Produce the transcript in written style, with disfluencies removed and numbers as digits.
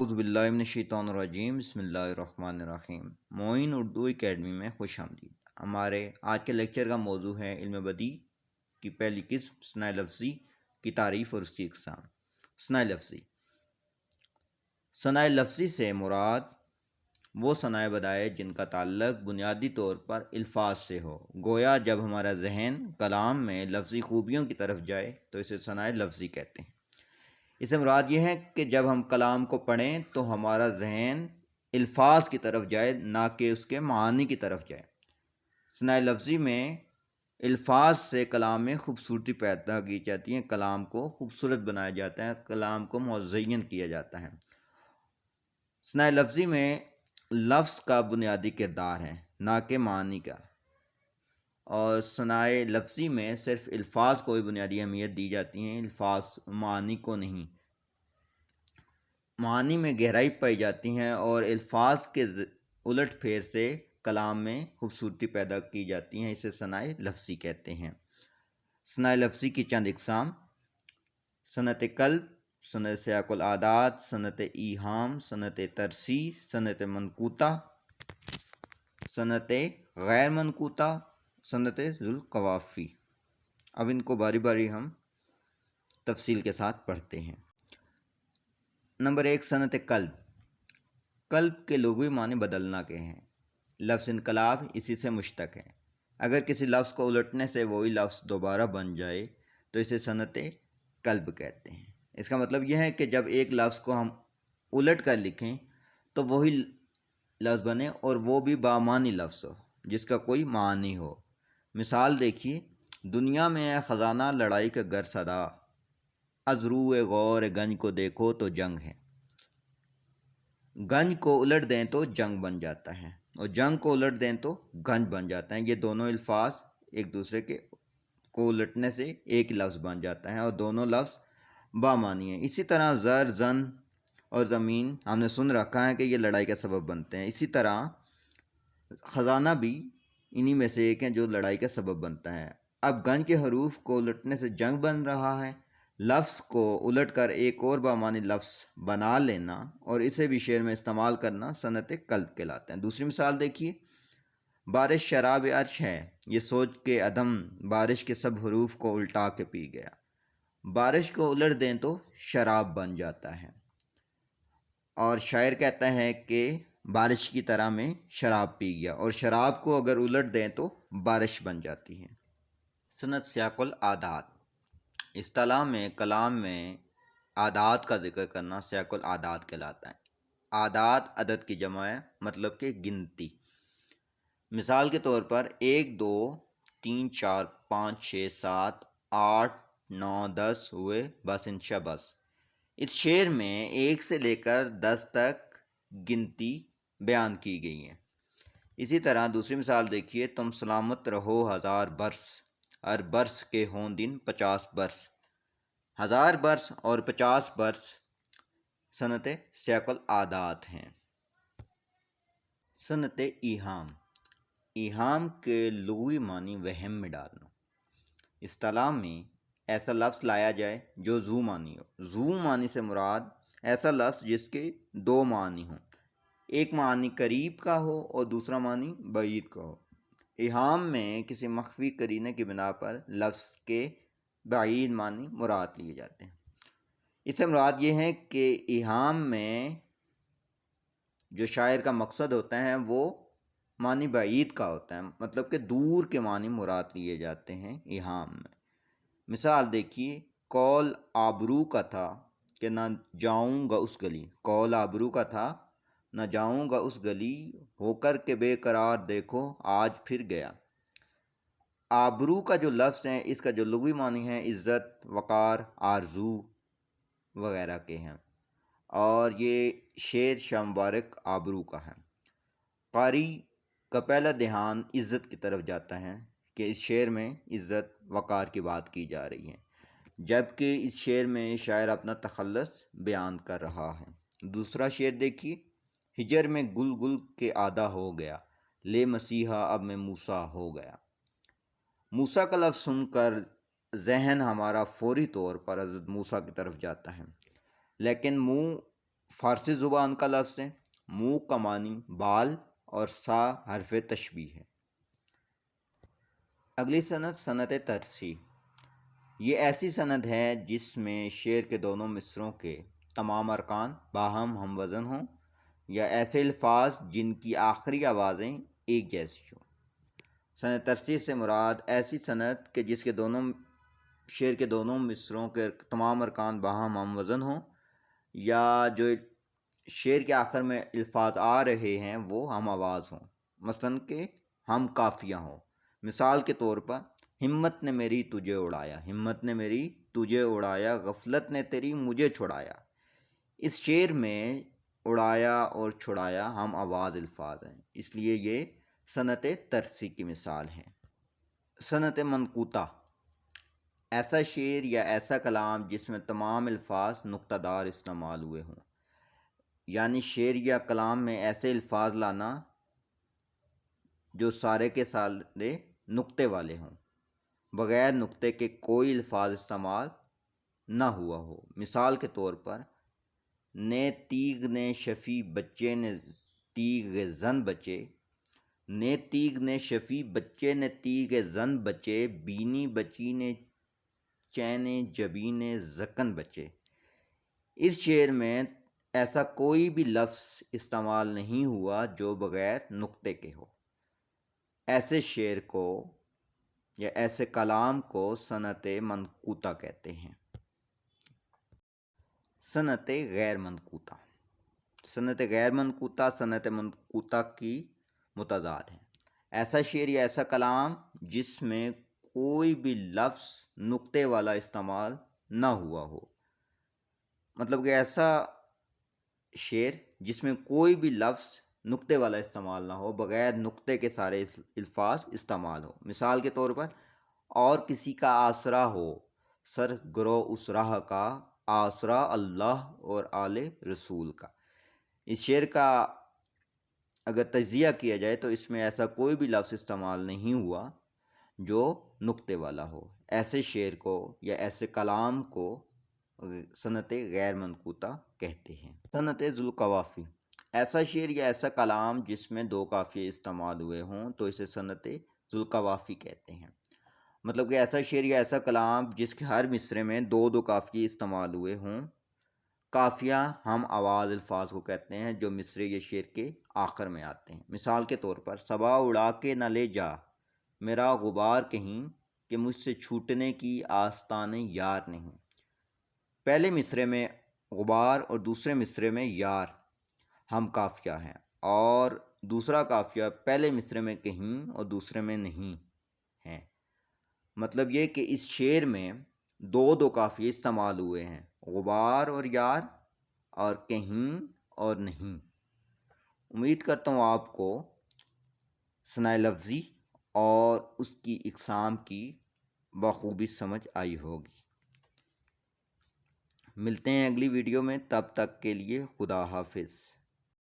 اعوذ باللہ من الشیطان الرجیم بسم اللہ الرحمن الرحیم۔ معین اردو اکیڈمی میں خوش آمدید۔ ہمارے آج کے لیکچر کا موضوع ہے علم بدیع کی پہلی قسم ثناء لفظی کی تعریف اور اس کی اقسام۔ ثناء لفظی، ثناء لفظی سے مراد وہ ثناء بدائع جن کا تعلق بنیادی طور پر الفاظ سے ہو، گویا جب ہمارا ذہن کلام میں لفظی خوبیوں کی طرف جائے تو اسے ثناء لفظی کہتے ہیں۔ اس سے مراد یہ ہے کہ جب ہم کلام کو پڑھیں تو ہمارا ذہن الفاظ کی طرف جائے، نہ کہ اس کے معانی کی طرف جائے۔ ثناء لفظی میں الفاظ سے کلام میں خوبصورتی پیدا کی جاتی ہے، کلام کو خوبصورت بنایا جاتا ہے، کلام کو مزین کیا جاتا ہے۔ ثناء لفظی میں لفظ کا بنیادی کردار ہے، نہ کہ معنی کا، اور ثناء لفظی میں صرف الفاظ کو ہی بنیادی اہمیت دی جاتی ہیں، الفاظ معانی کو نہیں۔ معانی میں گہرائی پائی جاتی ہیں اور الفاظ کے الٹ پھیر سے کلام میں خوبصورتی پیدا کی جاتی ہیں، اسے ثناء لفظی کہتے ہیں۔ ثناء لفظی کی چند اقسام: صنعت قلب، صنعت سیاق العادات، صنعت ایہام، صنعت ترسیح، صنعت منقوطہ، صنعت غیر منقوطہ، صنعت ذوالقوافی۔ اب ان کو باری باری ہم تفصیل کے ساتھ پڑھتے ہیں۔ نمبر 1، صنعت قلب۔ قلب کے لغوی معنی بدلنا کے ہیں۔ لفظ انقلاب اسی سے مشتق ہے۔ اگر کسی لفظ کو الٹنے سے وہی لفظ دوبارہ بن جائے تو اسے صنعت قلب کہتے ہیں۔ اس کا مطلب یہ ہے کہ جب ایک لفظ کو ہم الٹ کر لکھیں تو وہی لفظ بنے اور وہ بھی بامعنی لفظ ہو، جس کا کوئی معنی ہو۔ مثال دیکھیے: دنیا میں ہے خزانہ لڑائی کا گر صدا، از روئے غور گنج کو دیکھو تو جنگ ہے۔ گنج کو الٹ دیں تو جنگ بن جاتا ہے، اور جنگ کو الٹ دیں تو گنج بن جاتا ہے۔ یہ دونوں الفاظ ایک دوسرے کے کو الٹنے سے ایک لفظ بن جاتا ہے اور دونوں لفظ بامعنی ہیں۔ اسی طرح زر، زن اور زمین ہم نے سن رکھا ہے کہ یہ لڑائی کا سبب بنتے ہیں۔ اسی طرح خزانہ بھی انہی میں سے ایک ہے جو لڑائی کا سبب بنتا ہے۔ اب گنج کے حروف کو الٹنے سے جنگ بن رہا ہے۔ لفظ کو الٹ کر ایک اور بامعنی لفظ بنا لینا اور اسے بھی شعر میں استعمال کرنا صنعت قلب کہلاتا ہے۔ دوسری مثال دیکھیے: بارش شراب عرش ہے، یہ سوچ کے عدم بارش کے سب حروف کو الٹا کے پی گیا۔ بارش کو الٹ دیں تو شراب بن جاتا ہے، اور شاعر کہتا ہے کہ بارش کی طرح میں شراب پی گیا، اور شراب کو اگر الٹ دیں تو بارش بن جاتی ہے۔ صنعت سیاق العادات۔ اصطلاح میں کلام میں عادات کا ذکر کرنا سیاق العادات کہلاتا ہے۔ عادات عدد کی جمع ہے، مطلب کہ گنتی۔ مثال کے طور پر 1، 2، 3، 4، 5، 6، 7، 8، 9، 10 ہوئے، بس انشا بس۔ اس شعر میں 1 سے لے کر 10 تک گنتی بیان کی گئی ہے۔ اسی طرح دوسری مثال دیکھیے: تم سلامت رہو 1000 برس، ہر برس کے ہوں دن 50 برس۔ 1000 برس اور 50 برس صنعت سیاق العادات ہیں۔ صنعت ایہام۔ ایہام کے لغوی معنی وہم میں ڈالنا۔ اصطلاح میں ایسا لفظ لایا جائے جو ذو معنی ہو۔ ذو معنی سے مراد ایسا لفظ جس کے دو معنی ہوں، ایک معنی قریب کا ہو اور دوسرا معنی بعید کا ہو۔ ایہام میں کسی مخفی قرینے کی بنا پر لفظ کے بعید معنی مراد لیے جاتے ہیں۔ اس سے مراد یہ ہے کہ ایہام میں جو شاعر کا مقصد ہوتا ہے وہ معنی بعید کا ہوتا ہے، مطلب کہ دور کے معنی مراد لیے جاتے ہیں ایہام میں۔ مثال دیکھیے: قول آبرو کا تھا کہ نہ جاؤں گا اس گلی۔ قول آبرو کا تھا نہ جاؤں گا اس گلی، ہو کر کے بے قرار دیکھو آج پھر گیا۔ آبرو کا جو لفظ ہے، اس کا جو لغوی معنی ہے عزت، وقار، آرزو وغیرہ کے ہیں، اور یہ شعر شاہ مبارک آبرو کا ہے۔ قاری کا پہلا دھیان عزت کی طرف جاتا ہے کہ اس شعر میں عزت، وقار کی بات کی جا رہی ہے، جبکہ اس شعر میں شاعر اپنا تخلص بیان کر رہا ہے۔ دوسرا شعر دیکھیے: ہجر میں گل گل کے آدھا ہو گیا، لے مسیحا اب میں موسیٰ ہو گیا۔ موسیٰ کا لفظ سن کر ذہن ہمارا فوری طور پر حضرت موسیٰ کی طرف جاتا ہے، لیکن منہ فارسی زبان کا لفظ ہے، منہ کا معنی بال اور سا حرف تشبیہ ہے۔ اگلی سند سند ترسی، یہ ایسی سند ہے جس میں شعر کے دونوں مصروں کے تمام ارکان باہم ہم وزن ہوں یا ایسے الفاظ جن کی آخری آوازیں ایک جیسی ہوں۔ سند ترسی سے مراد ایسی سند کہ جس کے دونوں شعر کے دونوں مصروں کے تمام ارکان باہم ہم وزن ہوں یا جو شعر کے آخر میں الفاظ آ رہے ہیں وہ ہم آواز ہوں، مثلاً کہ ہم قافیہ ہوں۔ مثال کے طور پر ہمت نے میری تجھے اڑایا، ہمت نے میری تجھے اڑایا، غفلت نے تیری مجھے چھڑایا۔ اس شعر میں اڑایا اور چھڑایا ہم آواز الفاظ ہیں، اس لیے یہ صنعت ترسی کی مثال ہے۔ صنعت منقوطہ، ایسا شعر یا ایسا کلام جس میں تمام الفاظ نقطہ دار استعمال ہوئے ہوں، یعنی شعر یا کلام میں ایسے الفاظ لانا جو سارے کے سارے نقطے والے ہوں، بغیر نقطے کے کوئی الفاظ استعمال نہ ہوا ہو۔ مثال کے طور پر نے تیغ نے شفیع بچے نے تیغ زن بچے، نے تیغ نے شفیع بچے نے تیغ زن بچے، بینی بچی نے چین جبین زکن بچے۔ اس شعر میں ایسا کوئی بھی لفظ استعمال نہیں ہوا جو بغیر نقطے کے ہو۔ ایسے شعر کو یا ایسے کلام کو صنعت منقوطہ کہتے ہیں۔ صنعت غیر منقوطہ، صنعت غیر منقوطہ صنعت منقوطہ کی متضاد ہے۔ ایسا شعر یا ایسا کلام جس میں کوئی بھی لفظ نقطے والا استعمال نہ ہوا ہو، مطلب کہ ایسا شعر جس میں کوئی بھی لفظ نقطے والا استعمال نہ ہو، بغیر نقطے کے سارے الفاظ استعمال ہو۔ مثال کے طور پر اور کسی کا آسرا ہو، سر گرو اس راہ کا، آسرا اللہ اور آل رسول کا۔ اس شعر کا اگر تجزیہ کیا جائے تو اس میں ایسا کوئی بھی لفظ استعمال نہیں ہوا جو نقطے والا ہو۔ ایسے شعر کو یا ایسے کلام کو صنعت غیر منقوطہ کہتے ہیں۔ صنعت ذوالقوافی، ایسا شعر یا ایسا کلام جس میں دو قافیے استعمال ہوئے ہوں تو اسے صنعت ذوالقوافی کہتے ہیں۔ مطلب کہ ایسا شعر یا ایسا کلام جس کے ہر مصرے میں دو دو قافیے استعمال ہوئے ہوں۔ قافیہ ہم آواز الفاظ کو کہتے ہیں جو مصرے یا شعر کے آخر میں آتے ہیں۔ مثال کے طور پر صبا اڑا کے نہ لے جا میرا غبار کہیں، کہ مجھ سے چھوٹنے کی آستانے یار نہیں۔ پہلے مصرے میں غبار اور دوسرے مصرے میں یار ہم قافیہ ہیں، اور دوسرا قافیہ پہلے مصرے میں کہیں اور دوسرے میں نہیں ہیں۔ مطلب یہ کہ اس شعر میں دو دو قافیے استعمال ہوئے ہیں، غبار اور یار اور کہیں اور نہیں۔ امید کرتا ہوں آپ کو ثناء لفظی اور اس کی اقسام کی بخوبی سمجھ آئی ہوگی۔ ملتے ہیں اگلی ویڈیو میں، تب تک کے لیے خدا حافظ۔